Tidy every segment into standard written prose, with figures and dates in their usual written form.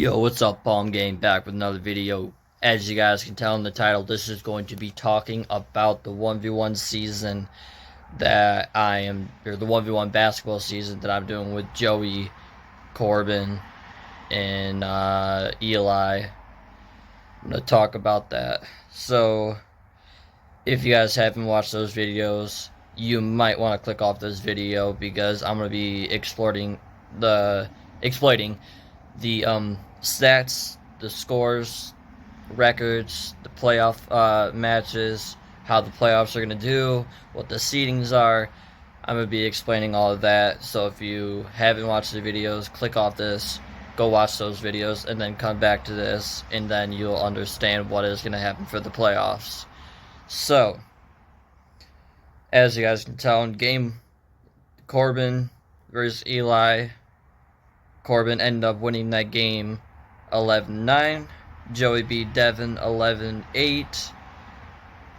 Yo, what's up, Palm Game? Back with another video. As you guys can tell in the title, this is going to be talking about the 1v1 season that or the 1v1 basketball season that I'm doing with Joey, Corbin, and Eli. I'm going to talk about that. So, if you guys haven't watched those videos, you might want to click off this video because I'm going to be exploiting the stats, the scores, records, the playoff matches, how the playoffs are going to do, what the seedings are. I'm going to be explaining all of that. So if you haven't watched the videos, click off this, go watch those videos, and then come back to this, and then you'll understand what is going to happen for the playoffs. So, as you guys can tell in game, Corbin versus Eli, Corbin ended up winning that game 11-9. Joey beat Devin 11-8.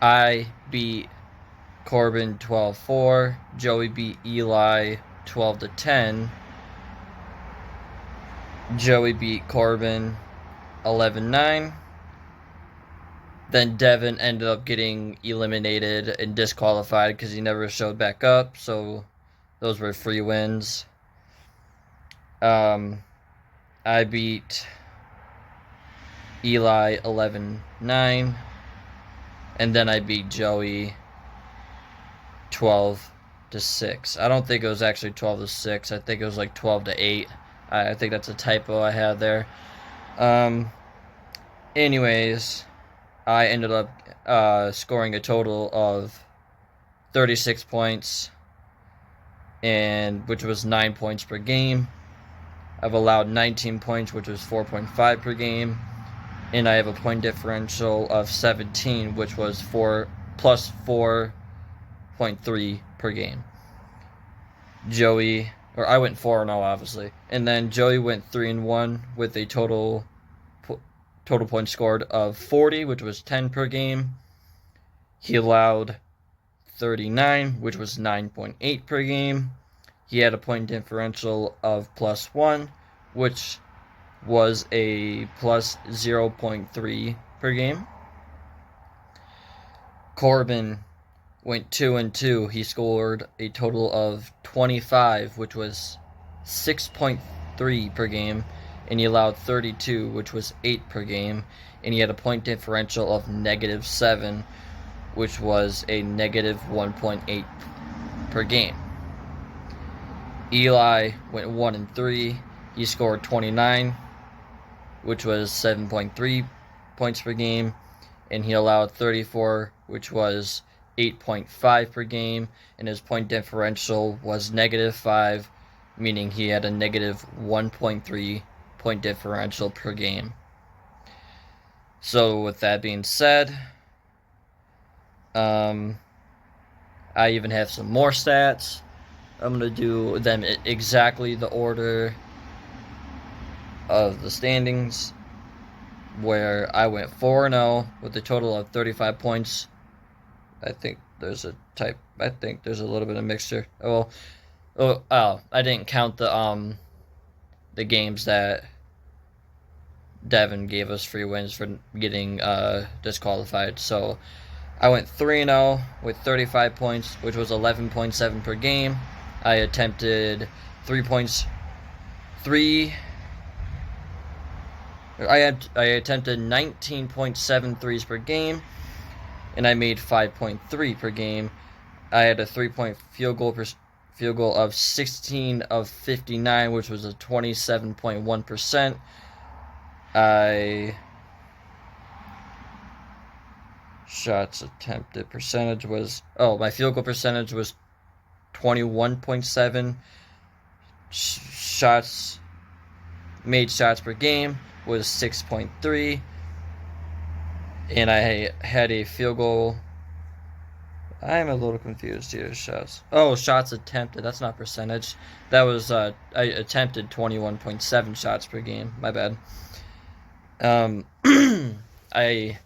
I beat Corbin 12-4. Joey beat Eli 12-10. Joey beat Corbin 11-9. Then Devin ended up getting eliminated and disqualified because he never showed back up. So those were free wins. I beat Eli 11-9, and then I beat Joey 12-6. I don't think it was actually 12-6. I think it was like 12-8. I think that's a typo I had there. Anyways, I ended up scoring a total of 36 points, which was 9 points per game. I've allowed 19 points, which was 4.5 per game. And I have a point differential of 17, which was plus 4.3 per game. I went 4-0, obviously. And then Joey went 3-1 with a total points scored of 40, which was 10 per game. He allowed 39, which was 9.8 per game. He had a point differential of +1, which was a plus 0.3 per game. Corbin went 2-2. He scored a total of 25, which was 6.3 per game. And he allowed 32, which was 8 per game. And he had a point differential of -7, which was a -1.8 per game. Eli went 1-3. He scored 29, which was 7.3 points per game, and he allowed 34, which was 8.5 per game, and his point differential was -5, meaning he had a -1.3 point differential per game. So with that being said, I even have some more stats. I'm going to do them exactly the order of the standings, where I went 4-0 with a total of 35 points. I think there's a little bit of mixture. I didn't count the games that Devin gave us free wins for getting disqualified. So I went 3-0 with 35 points, which was 11.7 per game. I attempted I attempted 19.7 threes per game, and I made 5.3 per game. I had a 3-point field goal of 16 of 59, which was a 27.1%. Shots attempted percentage was my field goal percentage was 21.7. Made shots per game was 6.3, and I had a field goal. I'm a little confused here. Shots attempted. That's not percentage. That was I attempted 21.7 shots per game. My bad. I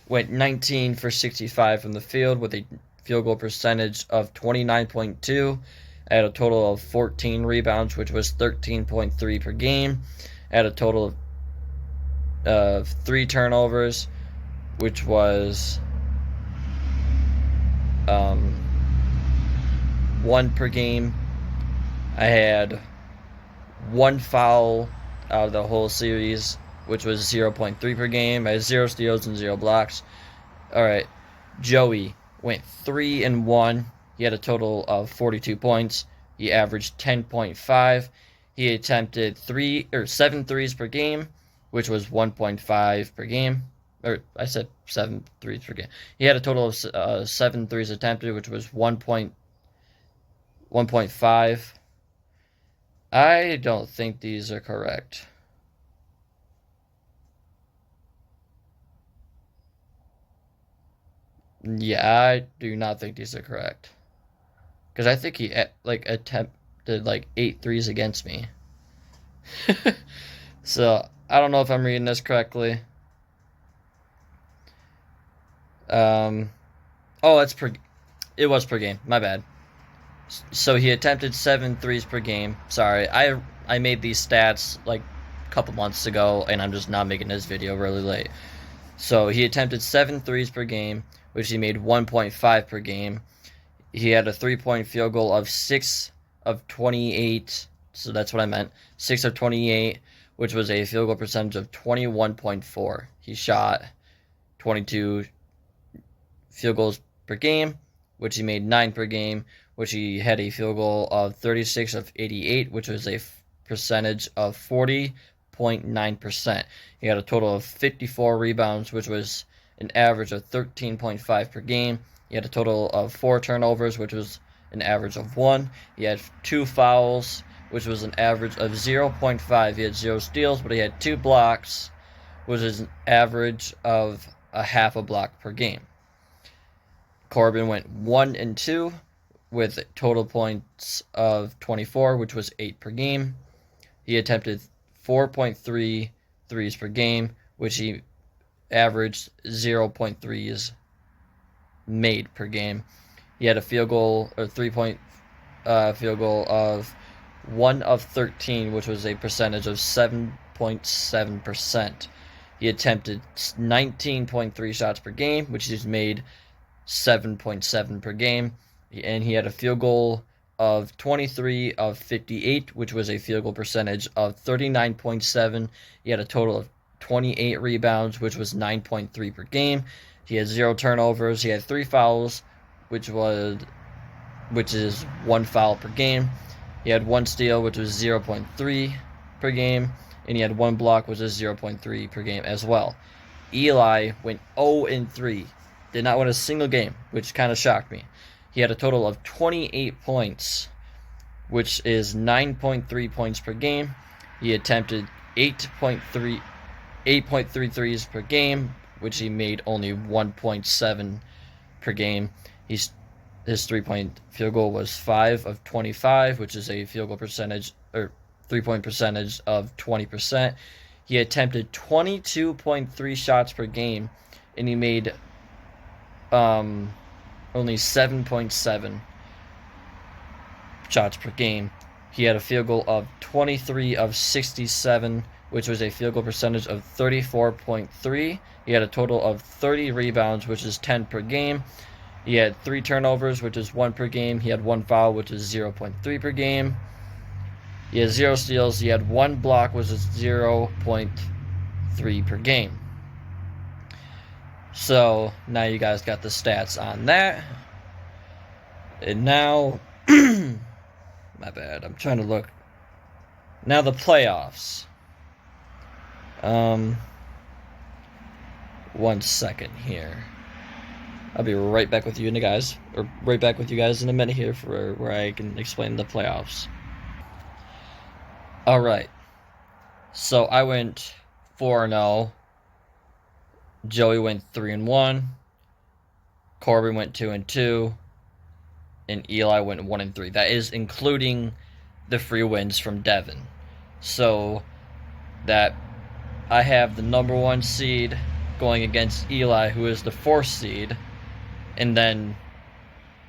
went 19 for 65 from the field with a field goal percentage of 29.2. I had a total of 14 rebounds, which was 13.3 per game. I had a total of 3 turnovers, which was 1 per game. I had 1 foul out of the whole series, which was 0.3 per game. I had 0 steals and 0 blocks. Alright, Joey went 3-1. He had a total of 42 points. He averaged 10.5. He attempted 7 threes per game, which was 1.5 per game. Or I said 7 threes per game. He had a total of 7 threes attempted, which was 1.5. I don't think these are correct. Yeah, I do not think these are correct. Because I think he attempted 8 threes against me. So I don't know if I'm reading this correctly. It was per game. My bad. So he attempted 7 threes per game. Sorry, I made these stats like a couple months ago, and I'm just not making this video really late. So he attempted 7 threes per game, which he made 1.5 per game. He had a 3-point field goal of 6 of 28. So that's what I meant. 6 of 28, which was a field goal percentage of 21.4. He shot 22 field goals per game, which he made 9 per game, which he had a field goal of 36 of 88, which was a percentage of 40.9%. He had a total of 54 rebounds, which was an average of 13.5 per game. He had a total of 4 turnovers, which was an average of 1. He had 2 fouls, which was an average of 0.5. He had 0 steals, but he had 2 blocks, which is an average of a half a block per game. Corbin went 1-2 with total points of 24, which was 8 per game. He attempted 4.3 threes per game, which he averaged 0.3s made per game. He had a field goal or 3-point field goal of 1 of 13, which was a percentage of 7.7%. He attempted 19.3 shots per game, which he's made 7.7 per game, and he had a field goal of 23 of 58, which was a field goal percentage of 39.7. He had a total of 28 rebounds, which was 9.3 per game. He had 0 turnovers. He had 3 fouls, which is 1 foul per game. He had 1 steal, which was 0.3 per game, and he had 1 block, which is 0.3 per game as well. Eli went 0-3. Did not win a single game, which kind of shocked me. He had a total of 28 points, which is 9.3 points per game. He attempted 8.3 threes per game, which he made only 1.7 per game. His 3-point field goal was 5 of 25, which is a field goal percentage or 3-point percentage of 20%. He attempted 22.3 shots per game, and he made only 7.7 shots per game. He had a field goal of 23 of 67, which was a field goal percentage of 34.3. He had a total of 30 rebounds, which is 10 per game. He had 3 turnovers, which is 1 per game. He had 1 foul, which is 0.3 per game. He had 0 steals. He had 1 block, which is 0.3 per game. So now you guys got the stats on that. And now, my bad, I'm trying to look. Now the playoffs. 1 second here. I'll be right back with you guys, or right back with you guys in a minute here for where I can explain the playoffs. All right. So I went 4-0. Joey went 3-1. Corbin went 2-2. And Eli went 1-3. That is including the free wins from Devin. So that I have the number 1 seed going against Eli, who is the 4th seed. And then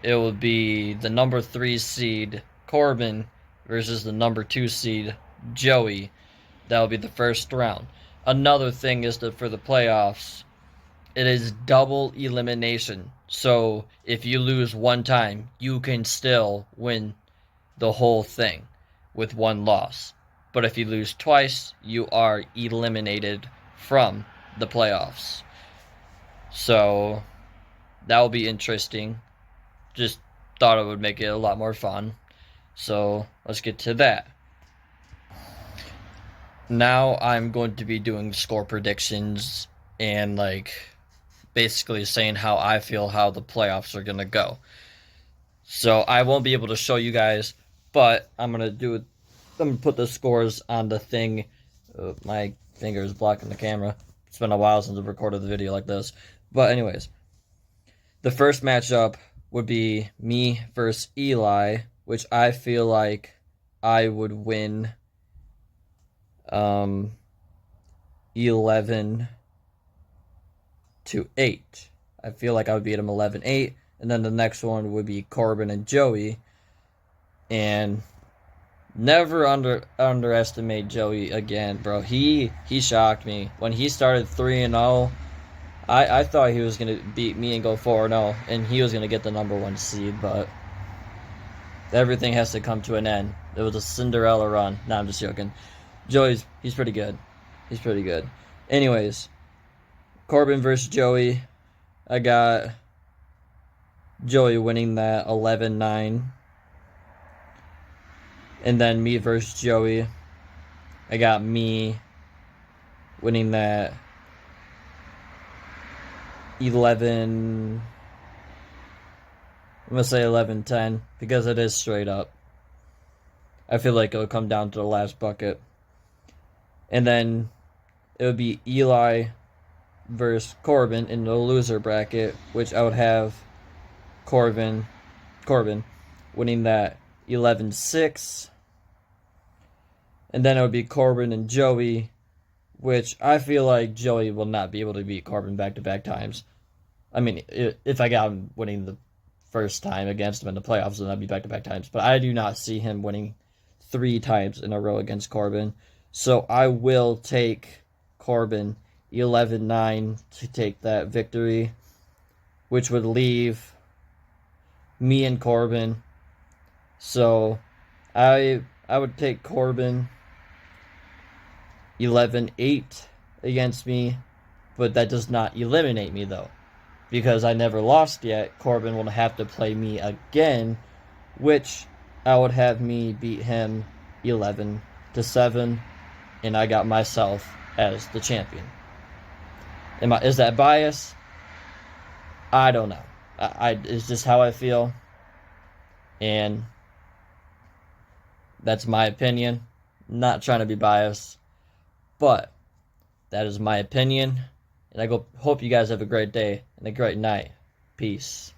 it will be the number 3 seed Corbin versus the number 2 seed Joey. That will be the first round. another thing is that for the playoffs, it is double elimination. So if you lose one time, you can still win the whole thing with one loss. But if you lose twice, you are eliminated from the playoffs. So that will be interesting. Just thought it would make it a lot more fun. So let's get to that. Now I'm going to be doing score predictions and like basically saying how I feel how the playoffs are going to go. So I won't be able to show you guys, but I'm going to do it. I'm going to put the scores on the thing. My finger is blocking the camera. It's been a while since I've recorded the video like this. But anyways, the first matchup would be me versus Eli, which I feel like I would win 11-8. I feel like I would beat him 11-8. And then the next one would be Corbin and Joey. And never underestimate Joey again, bro. He shocked me. When he started 3-0, I thought he was going to beat me and go 4-0. And he was going to get the #1 seed, but everything has to come to an end. It was a Cinderella run. Nah, I'm just joking. He's pretty good. He's pretty good. Anyways, Corbin versus Joey. I got Joey winning that 11-9. And then me versus Joey. I got me winning that 11. I'm going to say 11-10 because it is straight up. I feel like it'll come down to the last bucket. And then it would be Eli versus Corbin in the loser bracket, which I would have Corbin winning that 11-6. And then it would be Corbin and Joey, which I feel like Joey will not be able to beat Corbin back-to-back times. I mean, if I got him winning the first time against him in the playoffs, then that'd be back-to-back times. But I do not see him winning 3 times in a row against Corbin. So I will take Corbin 11-9 to take that victory, which would leave me and Corbin. So I would take Corbin 11-8 against me, but that does not eliminate me though, because I never lost yet. Corbin will have to play me again, which I would have me beat him 11-7, and I got myself as the champion. Is that bias? I don't know. It's just how I feel, and that's my opinion. Not trying to be biased, but that is my opinion. And I hope you guys have a great day and a great night. Peace.